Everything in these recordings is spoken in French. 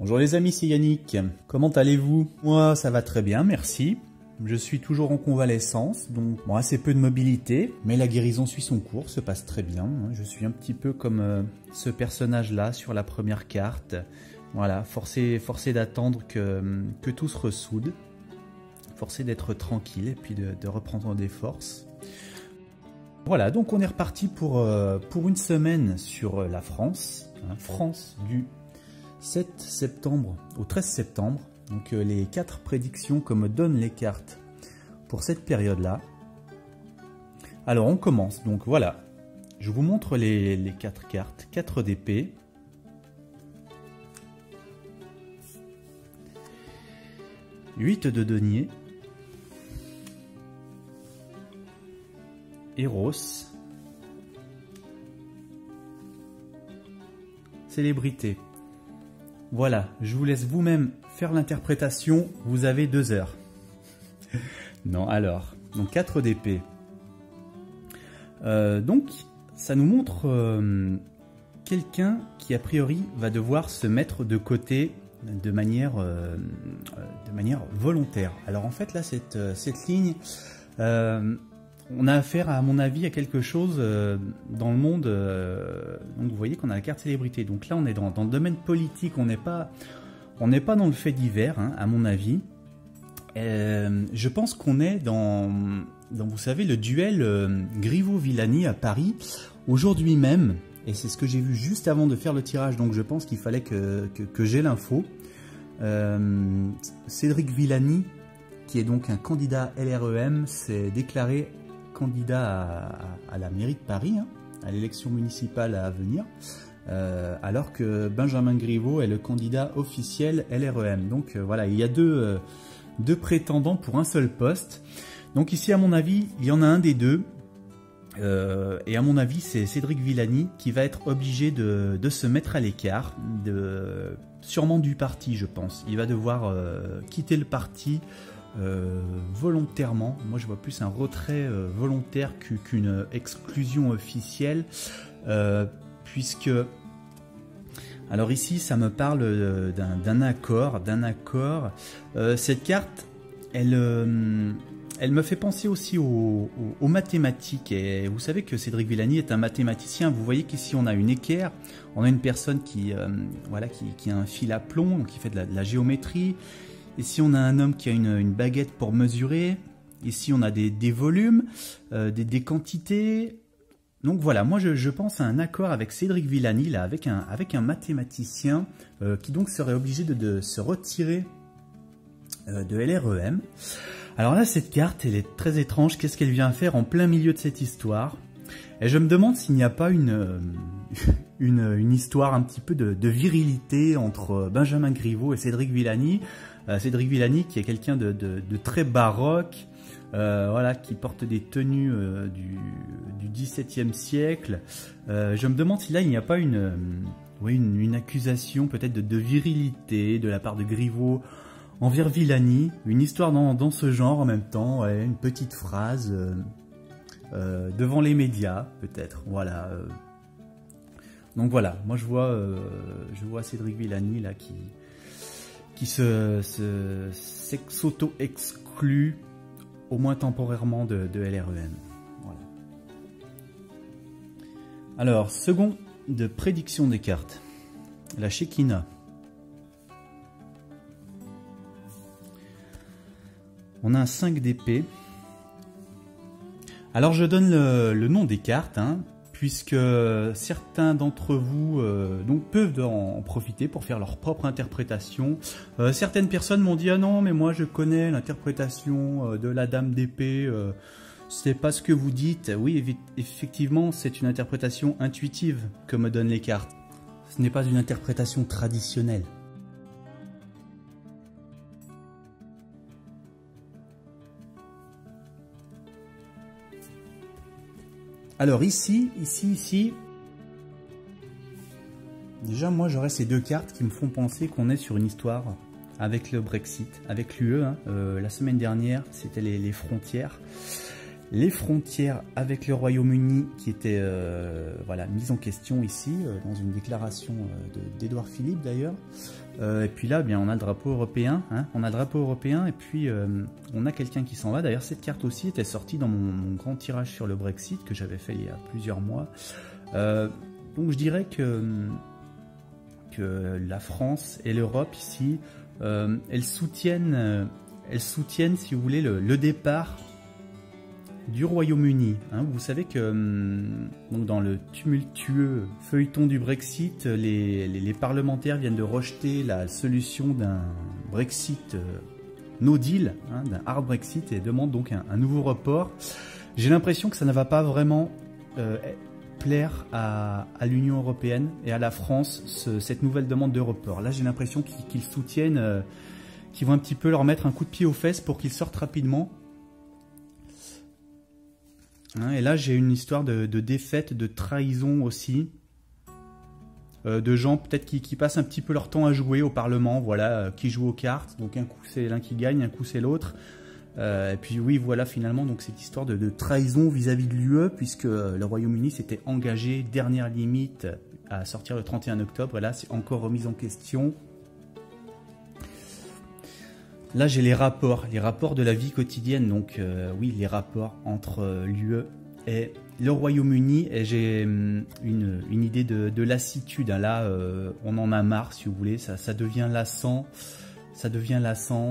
Bonjour les amis, c'est Yannick. Comment allez-vous? Moi, ça va très bien, merci. Je suis toujours en convalescence, donc bon, assez peu de mobilité, mais la guérison suit son cours, se passe très bien. Je suis un petit peu comme ce personnage-là sur la première carte. Voilà, forcé d'attendre que tout se ressoude, forcé d'être tranquille et puis de reprendre des forces. Voilà, donc on est reparti pour une semaine sur la France. France du 7 septembre au 13 septembre. Donc les 4 prédictions que me donnent les cartes pour cette période-là. Alors on commence. Donc voilà, je vous montre les 4 cartes. 4 d'épée. Huit de denier. Héros. Célébrité. Voilà, je vous laisse vous-même faire l'interprétation, vous avez 2 heures. Non, alors, donc 4 d'épée. Donc, ça nous montre quelqu'un qui, a priori, va devoir se mettre de côté de manière volontaire. Alors, en fait, là, cette ligne, on a affaire, à mon avis, à quelque chose dans le monde. Donc, vous voyez qu'on a la carte célébrité. Donc là, on est dans le domaine politique, on n'est pas dans le fait divers, hein, à mon avis. Je pense qu'on est dans, vous savez, le duel Griveaux-Villani à Paris, aujourd'hui même, et c'est ce que j'ai vu juste avant de faire le tirage, donc je pense qu'il fallait que j'ai l'info. Cédric Villani, qui est donc un candidat LREM, s'est déclaré candidat à la mairie de Paris, hein, à l'élection municipale à venir. Alors que Benjamin Griveaux est le candidat officiel LREM. Donc voilà, il y a deux prétendants pour un seul poste. Donc ici, à mon avis, il y en a un des deux. Et à mon avis, c'est Cédric Villani qui va être obligé de se mettre à l'écart, sûrement du parti, je pense. Il va devoir quitter le parti volontairement. Moi, je vois plus un retrait volontaire qu'une exclusion officielle. Puisque, alors ici, ça me parle d'un accord, cette carte, elle me fait penser aussi aux mathématiques. Et vous savez que Cédric Villani est un mathématicien. Vous voyez qu'ici, on a une équerre, on a une personne qui a un fil à plomb, qui fait de la géométrie. Ici, on a un homme qui a une baguette pour mesurer. Ici, on a des volumes, des quantités. Donc voilà, moi je pense à un accord avec Cédric Villani, là, avec un mathématicien qui donc serait obligé de se retirer de LREM. Alors là, cette carte, elle est très étrange. Qu'est-ce qu'elle vient faire en plein milieu de cette histoire? Et je me demande s'il n'y a pas une histoire un petit peu de virilité entre Benjamin Griveaux et Cédric Villani. Cédric Villani qui est quelqu'un de très baroque, voilà, qui porte des tenues du XVIIe siècle. Je me demande si là il n'y a pas une accusation peut-être de virilité de la part de Griveaux envers Villani, une histoire dans ce genre en même temps, ouais, une petite phrase devant les médias peut-être, voilà. Donc voilà, moi je vois Cédric Villani là qui s'auto-exclut au moins temporairement de LREM. Voilà. Alors, second de prédiction des cartes, la Shekinah. On a un 5 d'épée. Alors, je donne le nom des cartes, hein, puisque certains d'entre vous donc peuvent en profiter pour faire leur propre interprétation. Certaines personnes m'ont dit « Ah non, mais moi je connais l'interprétation de la dame d'épée, c'est pas ce que vous dites. » Oui, effectivement, c'est une interprétation intuitive que me donnent les cartes. Ce n'est pas une interprétation traditionnelle. Alors ici, déjà moi j'aurais ces 2 cartes qui me font penser qu'on est sur une histoire avec le Brexit, avec l'UE. Hein. La semaine dernière, c'était les frontières. Les frontières avec le Royaume-Uni qui étaient voilà, mises en question ici, dans une déclaration d'Édouard Philippe d'ailleurs. Et puis là, bien, on a le drapeau européen, hein, on a le drapeau européen, et puis on a quelqu'un qui s'en va. D'ailleurs, cette carte aussi était sortie dans mon grand tirage sur le Brexit que j'avais fait il y a plusieurs mois. Donc je dirais que la France et l'Europe ici, elles soutiennent, si vous voulez, le départ du Royaume-Uni. Hein. Vous savez que donc dans le tumultueux feuilleton du Brexit, les parlementaires viennent de rejeter la solution d'un Brexit no deal, hein, d'un hard Brexit, et demandent donc un nouveau report. J'ai l'impression que ça ne va pas vraiment plaire à l'Union européenne et à la France, cette nouvelle demande de report. Là, j'ai l'impression qu'ils soutiennent, qu'ils vont un petit peu leur mettre un coup de pied aux fesses pour qu'ils sortent rapidement. Hein, et là, j'ai une histoire de défaite, de trahison aussi, de gens peut-être qui passent un petit peu leur temps à jouer au Parlement, voilà, qui jouent aux cartes. Donc un coup c'est l'un qui gagne, un coup c'est l'autre. Et puis oui, voilà finalement donc cette histoire de trahison vis-à-vis de l'UE, puisque le Royaume-Uni s'était engagé, dernière limite, à sortir le 31 octobre. Et là, c'est encore remis en question. Là, j'ai les rapports de la vie quotidienne, donc oui, les rapports entre l'UE et le Royaume-Uni, et j'ai une idée de lassitude. Là, on en a marre, si vous voulez, ça devient lassant,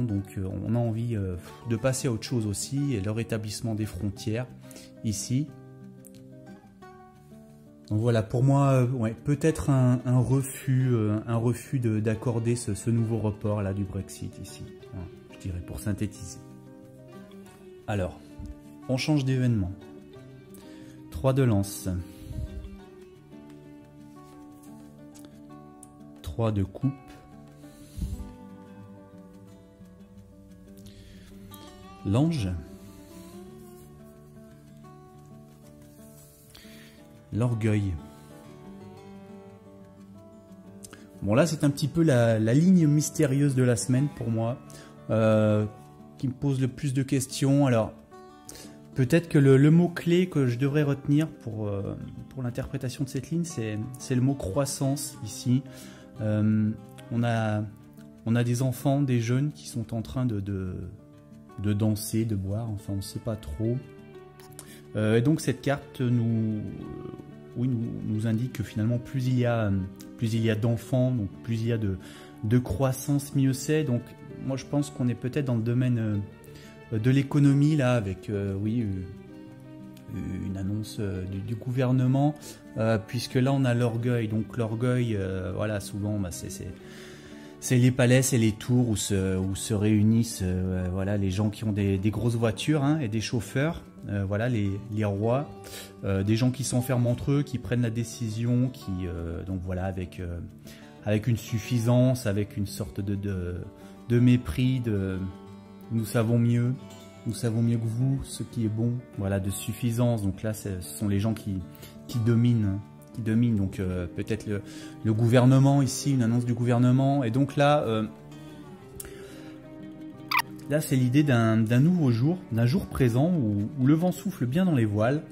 donc on a envie de passer à autre chose aussi, et le rétablissement des frontières ici. Donc voilà, pour moi, ouais, peut-être un refus d'accorder ce nouveau report là du Brexit ici, hein, je dirais, pour synthétiser. Alors, on change d'événement. 3 de lance. 3 de coupe. L'ange. L'orgueil. Bon, là, c'est un petit peu la ligne mystérieuse de la semaine pour moi, qui me pose le plus de questions. Alors, peut-être que le mot-clé que je devrais retenir pour l'interprétation de cette ligne, c'est le mot croissance ici. On a des enfants, des jeunes qui sont en train de danser, de boire, enfin on ne sait pas trop. Et donc cette carte nous indique que finalement plus il y a d'enfants, donc plus il y a de croissance, mieux c'est. Donc moi je pense qu'on est peut-être dans le domaine de l'économie là, avec oui, une annonce du gouvernement, puisque là on a l'orgueil. Donc l'orgueil, voilà, souvent bah, c'est les palais, c'est les tours où se réunissent voilà, les gens qui ont des grosses voitures, hein, et des chauffeurs, voilà, les rois, des gens qui s'enferment entre eux, qui prennent la décision, donc voilà, avec une suffisance, avec une sorte de mépris, nous savons mieux que vous, ce qui est bon, voilà, de suffisance. Donc là, ce sont les gens qui dominent. Donc peut-être le gouvernement ici, une annonce du gouvernement. Et donc là, c'est l'idée d'un nouveau jour, d'un jour présent où le vent souffle bien dans les voiles.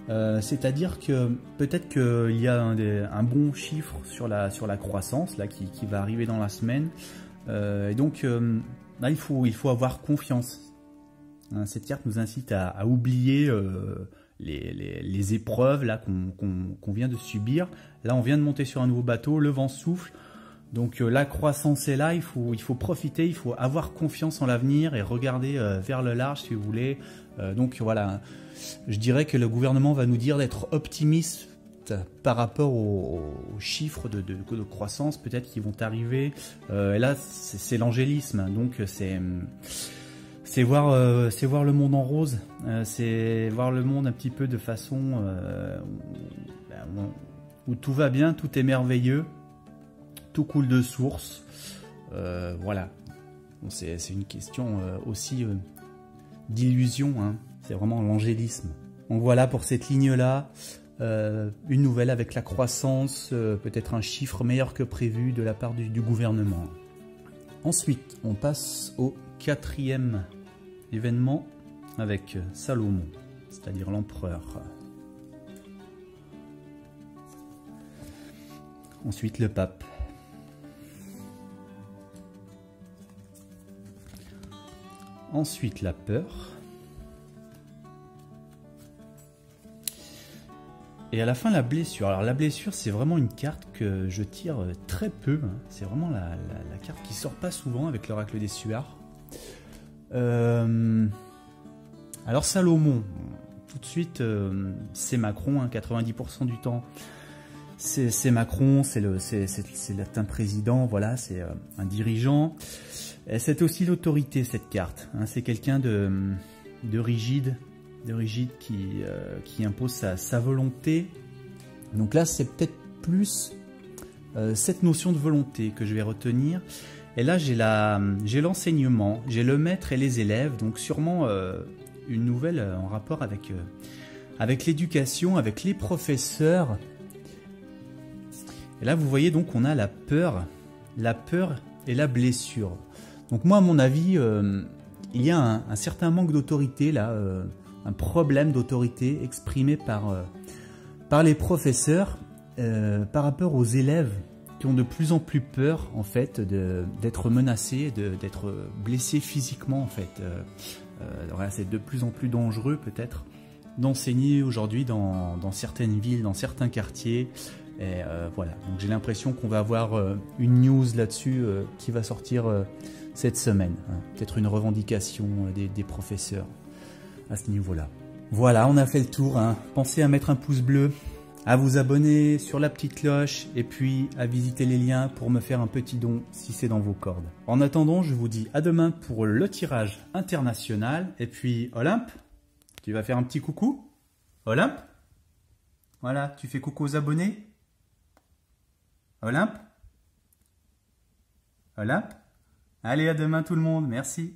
C'est-à-dire que peut-être qu'il y a un bon chiffre sur la croissance là, qui va arriver dans la semaine. Et donc là, il faut avoir confiance. Hein, cette carte nous incite à oublier les épreuves là qu'on vient de subir. Là, on vient de monter sur un nouveau bateau, le vent souffle. Donc la croissance est là, il faut profiter, il faut avoir confiance en l'avenir et regarder vers le large si vous voulez. Donc voilà, je dirais que le gouvernement va nous dire d'être optimiste par rapport aux chiffres de croissance peut-être qui vont arriver. Et là, c'est l'angélisme, donc c'est voir le monde en rose, c'est voir le monde un petit peu de façon où tout va bien, tout est merveilleux, tout coule de source. Voilà, bon, c'est une question aussi d'illusion, hein. C'est vraiment l'angélisme. Donc voilà pour cette ligne-là, une nouvelle avec la croissance, peut-être un chiffre meilleur que prévu de la part du gouvernement. Ensuite, on passe au 4e événement avec Salomon. c'est-à-dire l'empereur. Ensuite le pape. Ensuite la peur. Et à la fin la blessure. Alors la blessure c'est vraiment une carte que je tire très peu. C'est vraiment la carte qui sort pas souvent avec l'oracle des Suards. Alors Salomon, tout de suite c'est Macron, 90% du temps. C'est Macron, c'est un président, voilà, c'est un dirigeant. C'est aussi l'autorité cette carte. C'est quelqu'un de rigide, qui impose sa volonté. Donc là, c'est peut-être plus cette notion de volonté que je vais retenir. Et là, j'ai l'enseignement, j'ai le maître et les élèves, donc sûrement une nouvelle en rapport avec l'éducation, avec les professeurs. Et là, vous voyez donc on a la peur et la blessure. Donc moi, à mon avis, il y a un certain manque d'autorité là, un problème d'autorité exprimé par les professeurs par rapport aux élèves qui ont de plus en plus peur en fait d'être menacés, d'être blessés physiquement en fait. Voilà, c'est de plus en plus dangereux peut-être d'enseigner aujourd'hui dans certaines villes, dans certains quartiers. Et voilà, donc j'ai l'impression qu'on va avoir une news là-dessus qui va sortir cette semaine. Peut-être une revendication des professeurs à ce niveau-là. Voilà, on a fait le tour. Pensez à mettre un pouce bleu, à vous abonner sur la petite cloche et puis à visiter les liens pour me faire un petit don si c'est dans vos cordes. En attendant, je vous dis à demain pour le tirage international. Et puis Olympe, tu vas faire un petit coucou? Olympe? Voilà, tu fais coucou aux abonnés? Olympe? Olympe? Allez, à demain tout le monde, merci.